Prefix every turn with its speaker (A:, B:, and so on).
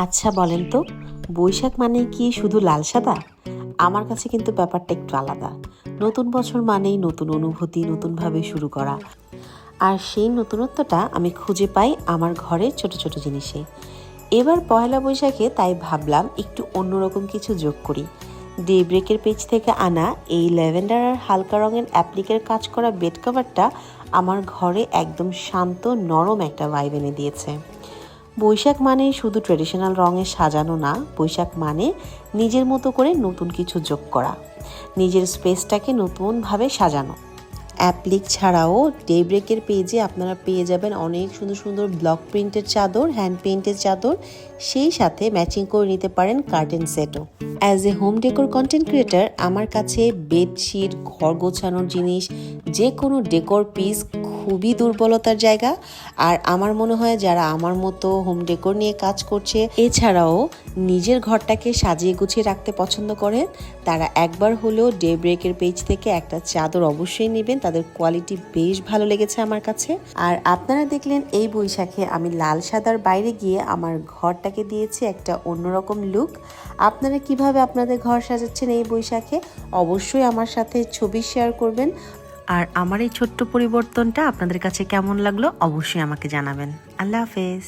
A: আচ্ছা বলেন তো, বৈশাখ মানে কি শুধু লাল সাদা? আমার কাছে কিন্তু ব্যাপারটা একটু আলাদা। নতুন বছর মানেই নতুন অনুভূতি, নতুনভাবে শুরু করা। আর সেই নতুনত্বটা আমি খুঁজে পাই আমার ঘরের ছোট ছোট জিনিসে। এবার পয়লা বৈশাখে তাই ভাবলাম একটু অন্যরকম কিছু যোগ করি। ডে ব্রেকের পেজ থেকে আনা এই ল্যাভেন্ডার আর হালকা রঙের অ্যাপ্লিকের কাজ করা বেড কভারটা আমার ঘরে একদম শান্ত নরম একটা ভাইব এনে দিয়েছে। বৈশাখ মানে শুধু ট্রেডিশনাল রঙে সাজানো না, বৈশাখ মানে নিজের মতো করে নতুন কিছু যোগ করা, নিজের স্পেসটাকে নতুনভাবে সাজানো। অ্যাপ্লিক ছাড়াও ডে ব্রেকের পেজে আপনারা পেয়ে যাবেন অনেক সুন্দর সুন্দর ব্লক প্রিন্টের চাদর, হ্যান্ড পেইন্টের চাদর, সেই সাথে ম্যাচিং করে নিতে পারেন কার্টেন সেটও। As a home decor content creator আমার কাছে বেডশিট, ঘর গোছানোর জিনিস, যে কোনো ডেকোর পিস খুবই দুর্বলতার জায়গা। আর আমার মনে হয় যারা আমার মতো হোম ডেকোর নিয়ে কাজ করছে, এছাড়াও নিজের ঘরটাকে সাজিয়ে গুছিয়ে রাখতে পছন্দ করেন, তারা একবার হলেও ডে ব্রেকের পেজ থেকে একটা চাদর অবশ্যই নেবেন। তাদের কোয়ালিটি বেশ ভালো লেগেছে আমার কাছে। আর আপনারা দেখলেন এই বৈশাখে আমি লাল সাদার বাইরে গিয়ে আমার ঘরটাকে দিয়েছি একটা অন্যরকম লুক। আপনারা কিভাবে আপনাদের ঘর সাজাচ্ছেন এই বৈশাখে অবশ্যই আমার সাথে ছবি শেয়ার করবেন। আর আমার এই ছোট্ট পরিবর্তনটা আপনাদের কাছে কেমন লাগলো অবশ্যই আমাকে জানাবেন। আল্লাহ হাফেজ।